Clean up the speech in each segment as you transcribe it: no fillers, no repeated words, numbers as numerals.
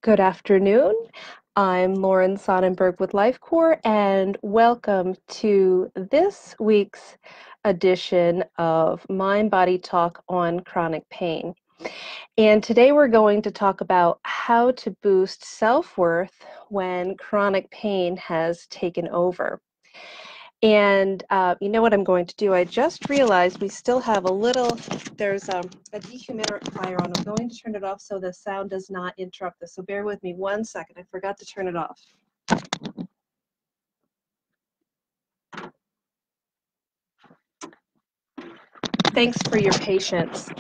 Good afternoon. I'm Lauren Sonnenberg with LifeCore, and welcome to this week's edition of Mind Body Talk on chronic pain. And today we're going to talk about how to boost self-worth when chronic pain has taken over. And you know what I'm going to do? I just realized we still have there's a dehumidifier on. I'm going to turn it off so the sound does not interrupt this. So bear with me 1 second. I forgot to turn it off. Thanks for your patience.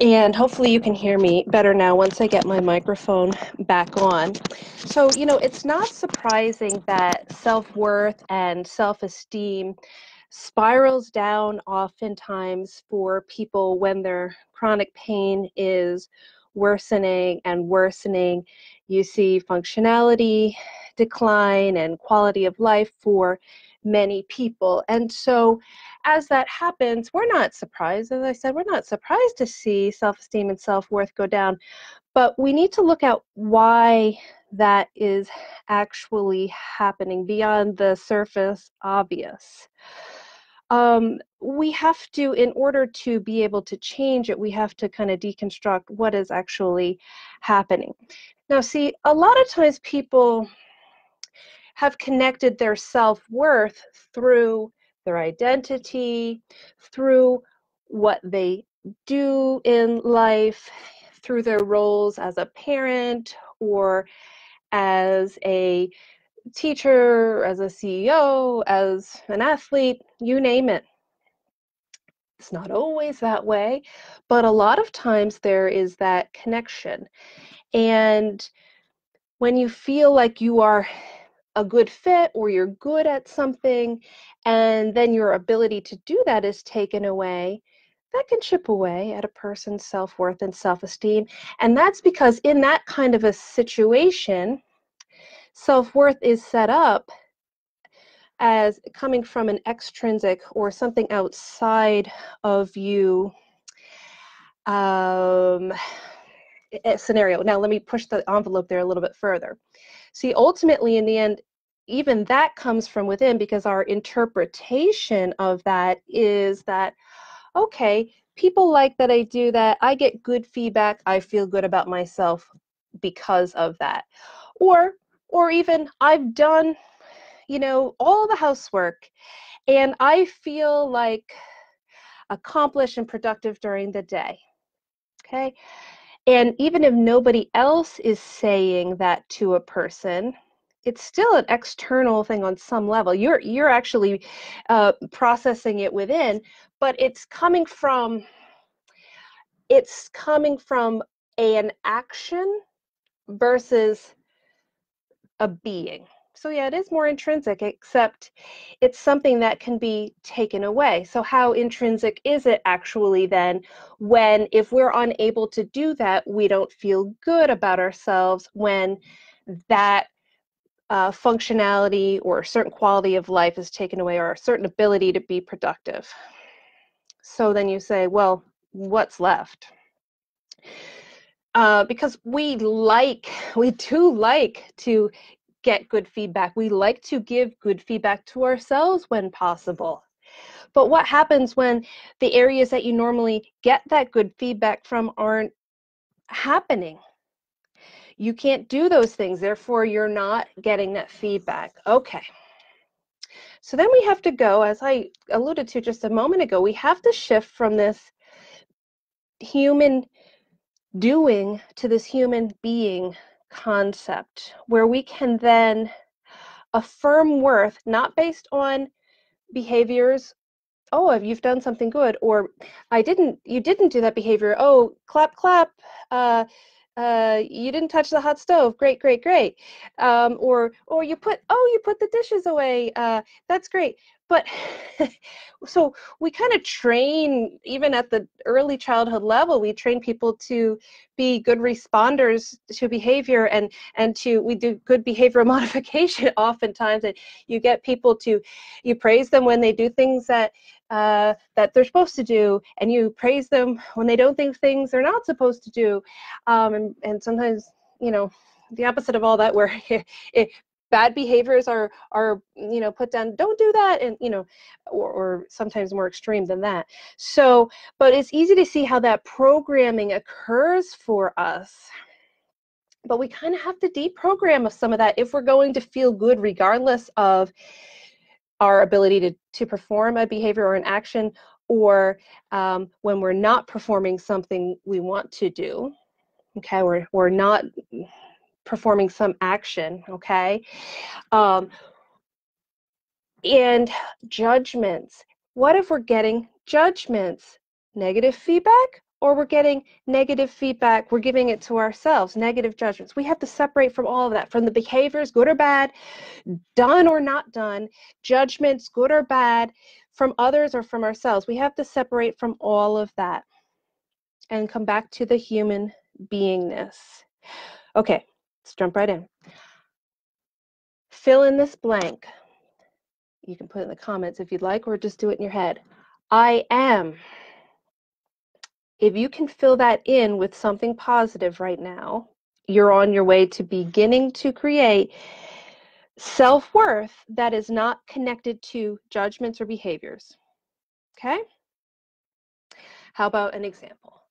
And hopefully you can hear me better now once I get my microphone back on. So, it's not surprising that self-worth and self-esteem spirals down oftentimes for people when their chronic pain is worsening and worsening. You see functionality decline and quality of life for many people. And so as that happens, we're not surprised. As I said, we're not surprised to see self-esteem and self-worth go down, but we need to look at why that is actually happening beyond the surface obvious. We have to, in order to be able to change it, we have to kind of deconstruct what is actually happening. Now, see, a lot of times people have connected their self-worth through their identity, through what they do in life, through their roles as a parent or as a teacher, as a CEO, as an athlete, you name it. It's not always that way, but a lot of times there is that connection. And when you feel like you are a good fit or you're good at something and then your ability to do that is taken away, that can chip away at a person's self-worth and self-esteem. And that's because in that kind of a situation, self-worth is set up as coming from an extrinsic or something outside of you scenario. Now let me push the envelope there a little bit further. See, ultimately, in the end, even that comes from within, because our interpretation of that is that, okay, people like that I do that, I get good feedback, I feel good about myself because of that. Or even I've done, all the housework and I feel like accomplished and productive during the day. Okay? And even if nobody else is saying that to a person, it's still an external thing on some level. You're actually processing it within, but it's coming from an action versus a being. So yeah, it is more intrinsic, except it's something that can be taken away. So how intrinsic is it actually then when, if we're unable to do that, we don't feel good about ourselves when that functionality or a certain quality of life is taken away, or a certain ability to be productive? So then you say, well, what's left? Because we do like to get good feedback. We like to give good feedback to ourselves when possible. But what happens when the areas that you normally get that good feedback from aren't happening? You can't do those things, therefore you're not getting that feedback. Okay. So then we have to go, as I alluded to just a moment ago, we have to shift from this human doing to this human being concept, where we can then affirm worth not based on behaviors. Oh, if you've done something good, or you didn't do that behavior. Oh, clap, clap. You didn't touch the hot stove. Great, great, great. Or you put the dishes away. That's great. But so we kind of train, even at the early childhood level, we train people to be good responders to behavior, and we do good behavioral modification oftentimes, and you get people to, you praise them when they do things that they're supposed to do, and you praise them when they don't think things they're not supposed to do. And sometimes, the opposite of all that, where bad behaviors are put down, don't do that, and or sometimes more extreme than that. So, but it's easy to see how that programming occurs for us. But we kind of have to deprogram some of that if we're going to feel good, regardless of our ability to perform a behavior or an action, or when we're not performing something we want to do. Okay, we're not performing some action. Okay, and judgments. What if we're getting judgments, negative feedback, or we're getting negative feedback, we're giving it to ourselves, negative judgments? We have to separate from all of that, from the behaviors, good or bad, done or not done, judgments, good or bad, from others or from ourselves. We have to separate from all of that and come back to the human beingness. Okay, let's jump right in. Fill in this blank. You can put it in the comments if you'd like, or just do it in your head. I am. If you can fill that in with something positive right now, you're on your way to beginning to create self-worth that is not connected to judgments or behaviors. Okay? How about an example?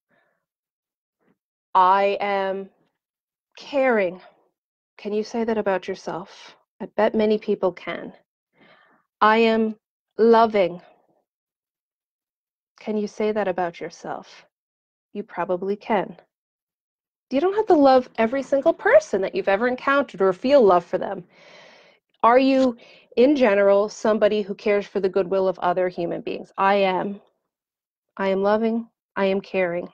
I am caring. Can you say that about yourself? I bet many people can. I am loving. Can you say that about yourself? You probably can. You don't have to love every single person that you've ever encountered or feel love for them. Are you, in general, somebody who cares for the goodwill of other human beings? I am. I am loving. I am caring.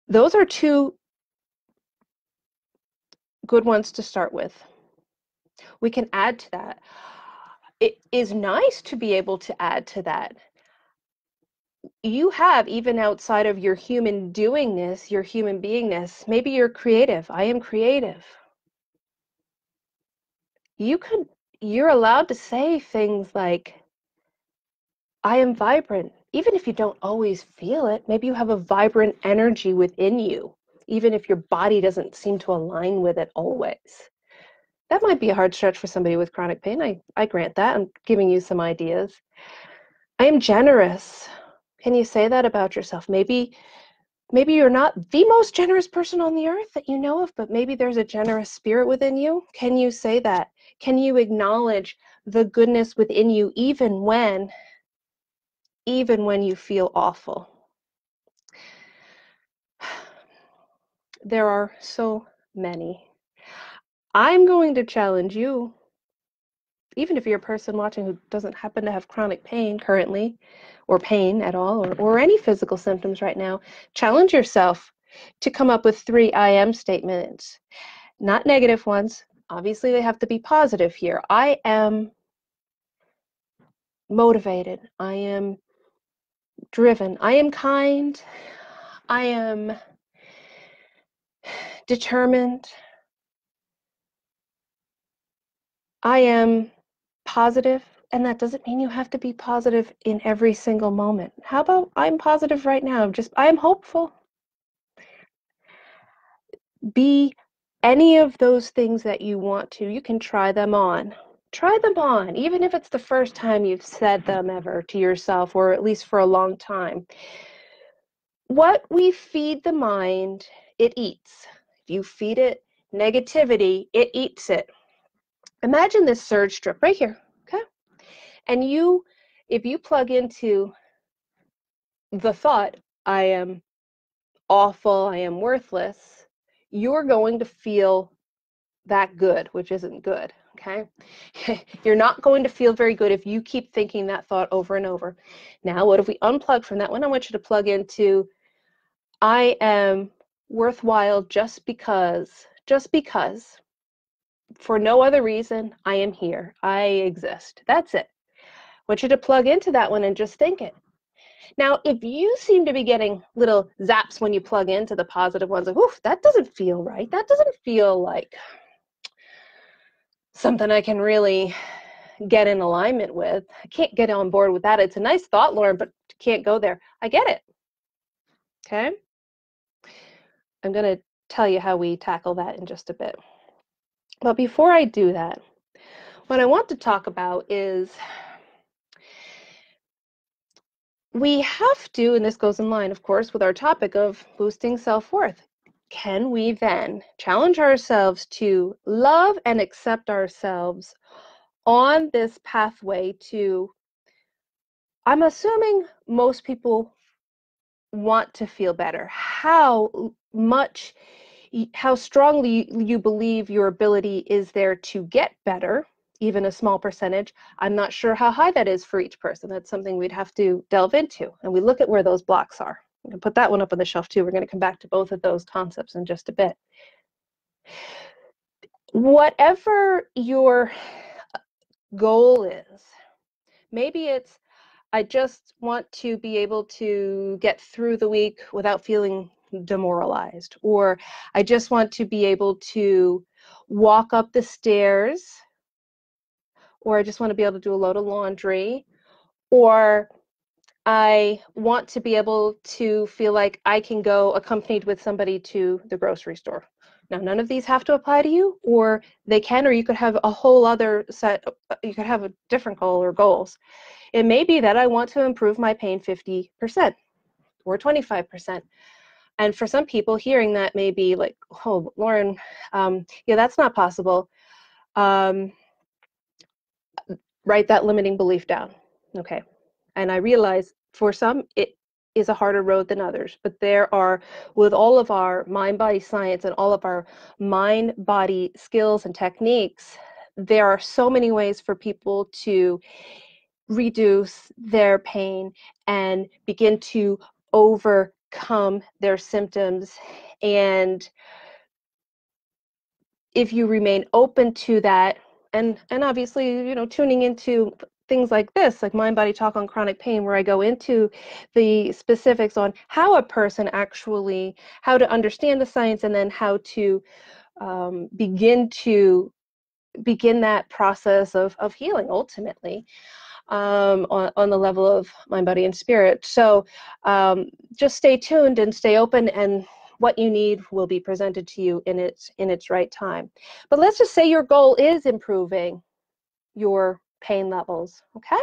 Those are two good ones to start with. We can add to that. It is nice to be able to add to that. You have, even outside of your human doingness, your human beingness, maybe you're creative. I am creative. You're allowed to say things like, I am vibrant, even if you don't always feel it. Maybe you have a vibrant energy within you, even if your body doesn't seem to align with it always. That might be a hard stretch for somebody with chronic pain. I grant that. I'm giving you some ideas. I am generous. Can you say that about yourself? Maybe you're not the most generous person on the earth that you know of, but maybe there's a generous spirit within you. Can you say that? Can you acknowledge the goodness within you even when you feel awful? There are so many. I'm going to challenge you, even if you're a person watching who doesn't happen to have chronic pain currently, or pain at all, or any physical symptoms right now, challenge yourself to come up with 3 I am statements, not negative ones. Obviously, they have to be positive here. I am motivated. I am driven. I am kind. I am determined. I am positive. And that doesn't mean you have to be positive in every single moment. How about I'm positive right now? I'm hopeful. Be any of those things that you want to. You can try them on. Try them on, even if it's the first time you've said them ever to yourself, or at least for a long time. What we feed the mind, it eats. If you feed it negativity, it eats it. Imagine this surge strip right here, okay? And if you plug into the thought, I am awful, I am worthless, you're going to feel that good, which isn't good, okay? You're not going to feel very good if you keep thinking that thought over and over. Now, what if we unplug from that one? I want you to plug into, I am worthwhile just because, for no other reason, I am here, I exist. That's it. I want you to plug into that one and just think it. Now, if you seem to be getting little zaps when you plug into the positive ones, like, oof, that doesn't feel right. That doesn't feel like something I can really get in alignment with. I can't get on board with that. It's a nice thought, Lauren, but can't go there. I get it. Okay? I'm going to tell you how we tackle that in just a bit. But before I do that, what I want to talk about is we have to, and this goes in line, of course, with our topic of boosting self-worth. Can we then challenge ourselves to love and accept ourselves on this pathway to, I'm assuming most people want to feel better. How strongly you believe your ability is there to get better, even a small percentage. I'm not sure how high that is for each person. That's something we'd have to delve into. And we look at where those blocks are. I'm going to put that one up on the shelf too. We're going to come back to both of those concepts in just a bit. Whatever your goal is, maybe it's, I just want to be able to get through the week without feeling demoralized, or I just want to be able to walk up the stairs, or I just want to be able to do a load of laundry, or I want to be able to feel like I can go accompanied with somebody to the grocery store. Now, none of these have to apply to you, or they can, or you could have a whole other set, you could have a different goal or goals. It may be that I want to improve my pain 50% or 25%. And for some people, hearing that may be like, oh, Lauren, yeah, that's not possible. Write that limiting belief down. Okay. And I realize for some, it is a harder road than others. But there are, with all of our mind-body science and all of our mind-body skills and techniques, there are so many ways for people to reduce their pain and begin to overcome their symptoms. And if you remain open to that, and obviously, you know, tuning into things like this, like Mind Body Talk on Chronic Pain, where I go into the specifics on how a person actually, how to understand the science, and then how to begin that process of healing ultimately. On the level of mind, body, and spirit. So just stay tuned and stay open, and what you need will be presented to you in its right time. But let's just say your goal is improving your pain levels, okay?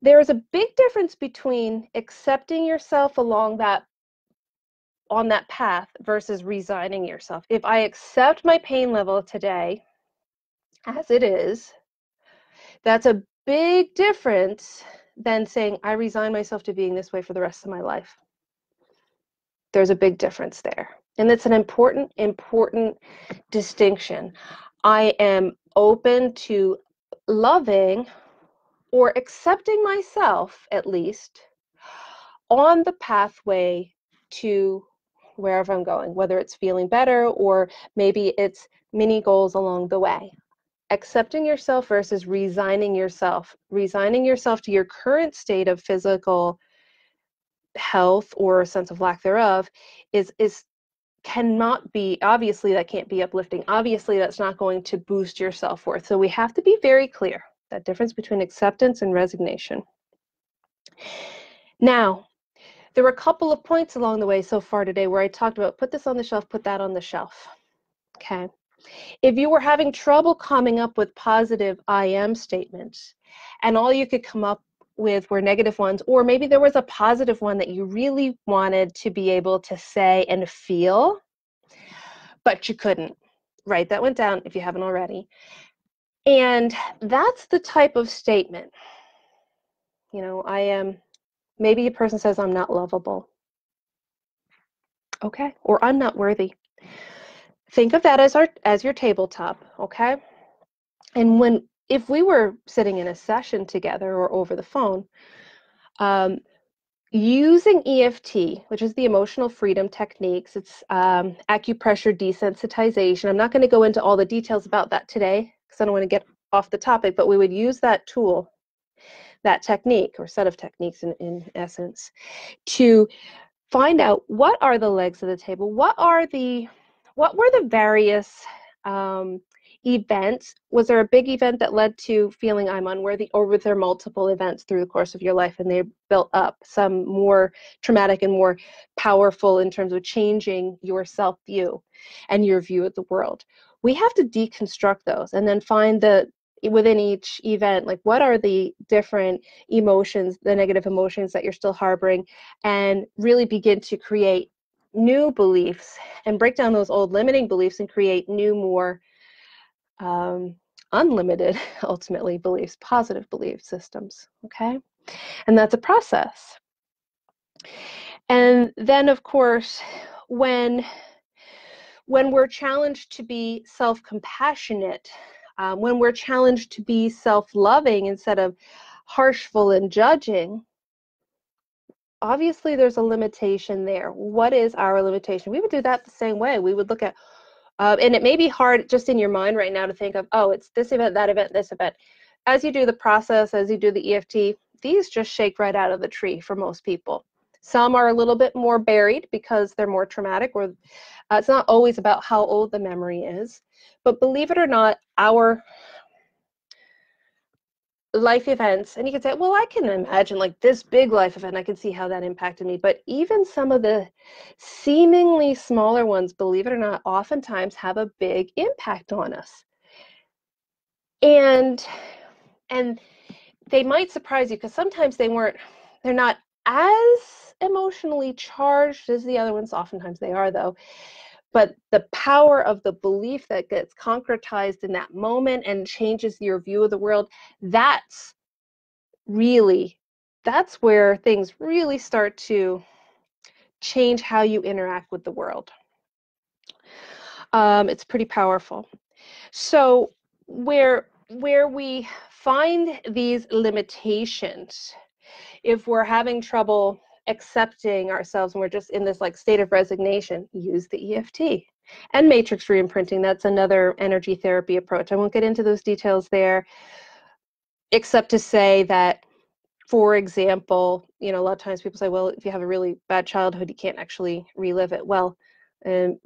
There is a big difference between accepting yourself on that path versus resigning yourself. If I accept my pain level today as it is, that's a big difference than saying, I resign myself to being this way for the rest of my life. There's a big difference there. And it's an important distinction. I am open to loving or accepting myself, at least, on the pathway to wherever I'm going, whether it's feeling better or maybe it's mini goals along the way. Accepting yourself versus resigning yourself to your current state of physical health or a sense of lack thereof cannot be, obviously that can't be uplifting. Obviously that's not going to boost your self-worth. So we have to be very clear, that difference between acceptance and resignation. Now, there were a couple of points along the way so far today where I talked about put this on the shelf, put that on the shelf. Okay. If you were having trouble coming up with positive I am statements, and all you could come up with were negative ones, or maybe there was a positive one that you really wanted to be able to say and feel, but you couldn't, write that one down if you haven't already. And that's the type of statement. You know, I am, maybe a person says I'm not lovable. Okay. Or I'm not worthy. Think of that as your tabletop, okay? And if we were sitting in a session together or over the phone, using EFT, which is the emotional freedom techniques, it's acupressure desensitization. I'm not going to go into all the details about that today because I don't want to get off the topic, but we would use that tool, that technique or set of techniques in essence, to find out what are the legs of the table, what were the various event, was there a big event that led to feeling I'm unworthy, or were there multiple events through the course of your life and they built up, some more traumatic and more powerful in terms of changing your self-view and your view of the world? We have to deconstruct those and then find within each event, like, what are the different emotions, the negative emotions that you're still harboring, and really begin to create new beliefs and break down those old limiting beliefs and create new, more unlimited, ultimately, beliefs, positive belief systems, okay? And that's a process. And then, of course, when we're challenged to be self-compassionate, when we're challenged to be self-loving instead of harshful and judging, obviously there's a limitation there. What is our limitation? We would do that the same way. We would look at, and it may be hard just in your mind right now to think of, oh, it's this event, that event, this event. As you do the process, as you do the EFT, these just shake right out of the tree for most people. Some are a little bit more buried because they're more traumatic, or it's not always about how old the memory is. But believe it or not, our life events, and you can say, well, I can imagine like this big life event, I can see how that impacted me. But even some of the seemingly smaller ones, believe it or not, oftentimes have a big impact on us. And they might surprise you because sometimes they're not as emotionally charged as the other ones. Oftentimes they are, though. But the power of the belief that gets concretized in that moment and changes your view of the world, that's where things really start to change how you interact with the world. It's pretty powerful. So where we find these limitations, if we're having trouble accepting ourselves and we're just in this like state of resignation, use the EFT and matrix reimprinting. That's another energy therapy approach. I won't get into those details there, except to say that, for example, a lot of times people say, well, if you have a really bad childhood, you can't actually relive it. Well, I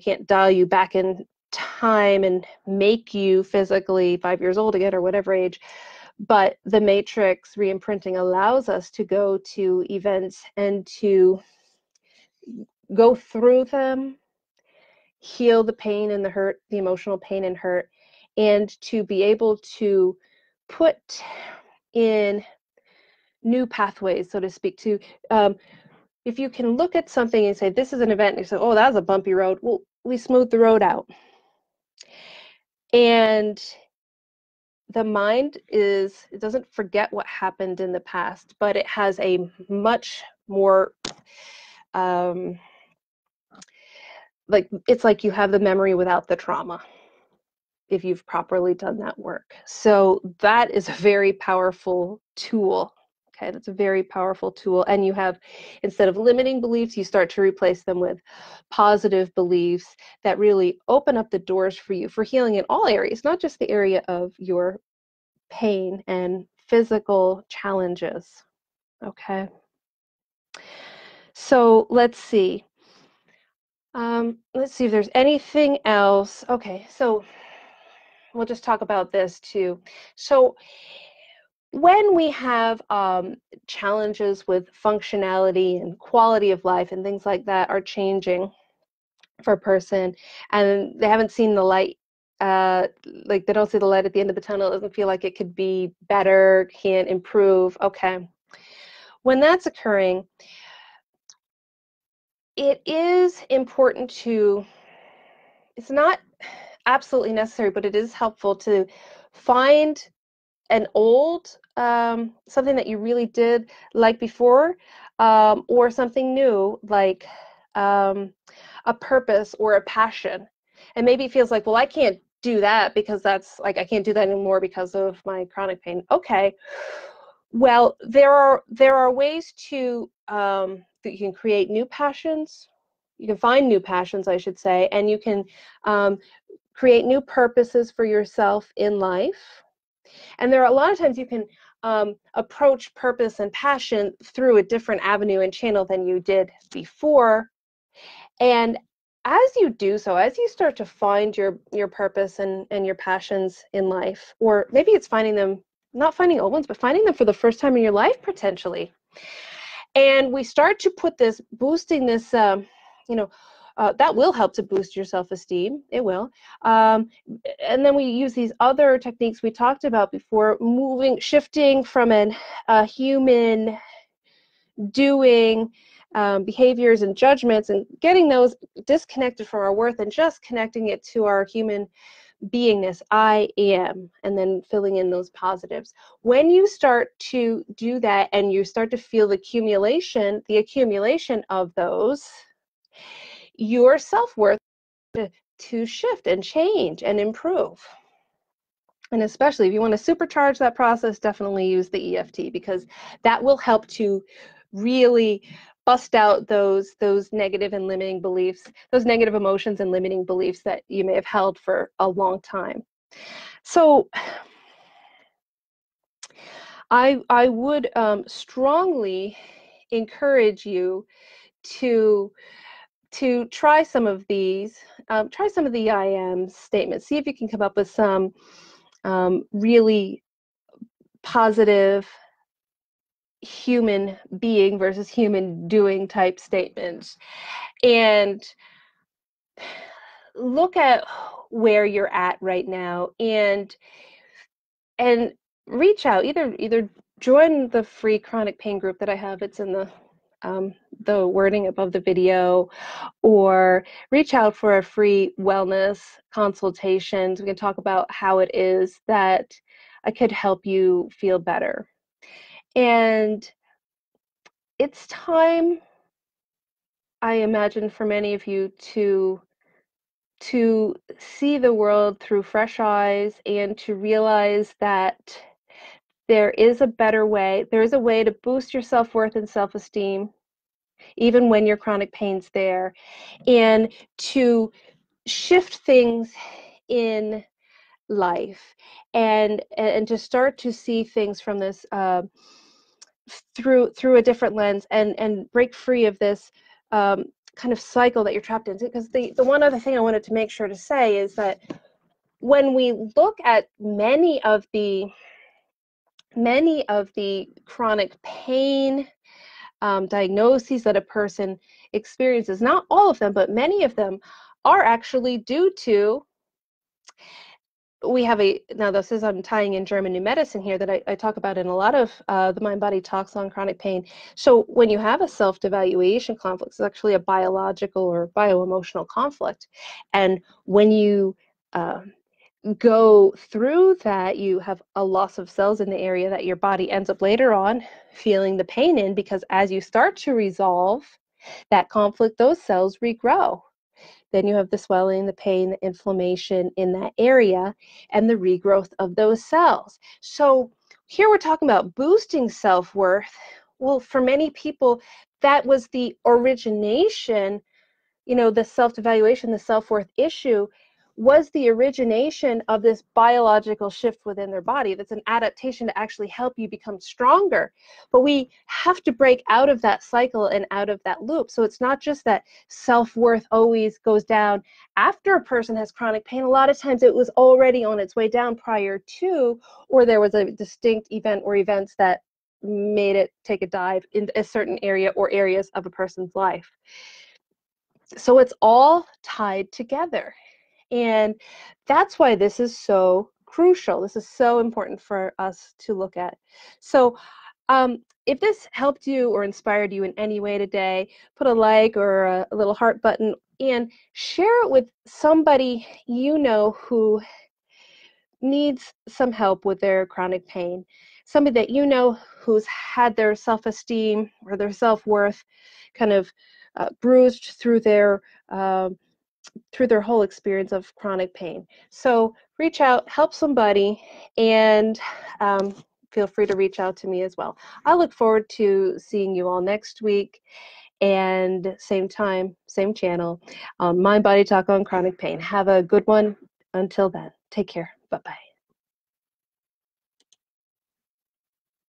can't dial you back in time and make you physically 5 years old again or whatever age. But the matrix reimprinting allows us to go to events and to go through them, heal the pain and the hurt, the emotional pain and hurt, and to be able to put in new pathways, so to speak, to if you can look at something and say, this is an event, and you say, oh, that was a bumpy road. Well, we smoothed the road out. And the mind it doesn't forget what happened in the past, but it has a much more, it's like you have the memory without the trauma, if you've properly done that work. So that is a very powerful tool. Okay, that's a very powerful tool. And you have, instead of limiting beliefs, you start to replace them with positive beliefs that really open up the doors for you for healing in all areas, not just the area of your pain and physical challenges. Okay. So let's see. Let's see if there's anything else. Okay, so we'll just talk about this too. So when we have challenges with functionality and quality of life and things like that are changing for a person, and they haven't seen the light, like they don't see the light at the end of the tunnel, it doesn't feel like it could be better, can't improve. Okay. When that's occurring, it is important it's not absolutely necessary, but it is helpful to find an old, something that you really did like before, or something new, like a purpose or a passion. And maybe it feels like, well, I can't do that because that's like, I can't do that anymore because of my chronic pain. Okay. Well, there are ways to, that you can create new passions. You can find new passions, I should say, and you can create new purposes for yourself in life. And there are a lot of times you can approach purpose and passion through a different avenue and channel than you did before. And as you do so, as you start to find your purpose and your passions in life, or maybe it's finding them, not finding old ones, but finding them for the first time in your life potentially. And we start to put this, boosting this, that will help to boost your self-esteem. It will. And then we use these other techniques we talked about before, shifting from a human doing behaviors and judgments and getting those disconnected from our worth and just connecting it to our human beingness, I am, and then filling in those positives. When you start to do that and you start to feel the accumulation of those, your self-worth to shift and change and improve. And especially if you want to supercharge that process, definitely use the EFT, because that will help to really bust out those negative and limiting beliefs, those negative emotions and limiting beliefs that you may have held for a long time. So I would strongly encourage you to try some of these, try some of the I am statements. See if you can come up with some really positive human being versus human doing type statements, and look at where you're at right now, and reach out. Either join the free chronic pain group that I have. It's in the wording above the video, or reach out for a free wellness consultation. We can talk about how it is that I could help you feel better. And it's time, I imagine, for many of you to see the world through fresh eyes and to realize that there is a better way. There is a way to boost your self-worth and self-esteem, even when your chronic pain's there, and to shift things in life, and to start to see things from this through a different lens, and break free of this kind of cycle that you're trapped into. Because the one other thing I wanted to make sure to say is that when we look at many of the chronic pain diagnoses that a person experiences, not all of them, but many of them are actually due to, now this is, I'm tying in German New Medicine here that I talk about in a lot of the Mind Body Talks on chronic pain. So when you have a self-devaluation conflict, it's actually a biological or bio-emotional conflict. And when you go through that, you have a loss of cells in the area that your body ends up later on feeling the pain in, because as you start to resolve that conflict, those cells regrow. Then you have the swelling, the pain, the inflammation in that area, and the regrowth of those cells. So here we're talking about boosting self-worth. Well, for many people, that was the origination, the self-evaluation, the self-worth issue was the origination of this biological shift within their body. That's an adaptation to actually help you become stronger. But we have to break out of that cycle and out of that loop. So it's not just that self-worth always goes down after a person has chronic pain. A lot of times it was already on its way down prior to, or there was a distinct event or events that made it take a dive in a certain area or areas of a person's life. So it's all tied together. And that's why this is so crucial. This is so important for us to look at. So if this helped you or inspired you in any way today, put a like or a little heart button and share it with somebody you know who needs some help with their chronic pain. Somebody that you know who's had their self-esteem or their self-worth kind of bruised through their whole experience of chronic pain. So reach out, help somebody, and feel free to reach out to me as well. I look forward to seeing you all next week, and same time, same channel, Mind Body Talk on chronic pain. Have a good one. Until then, take care. Bye-bye.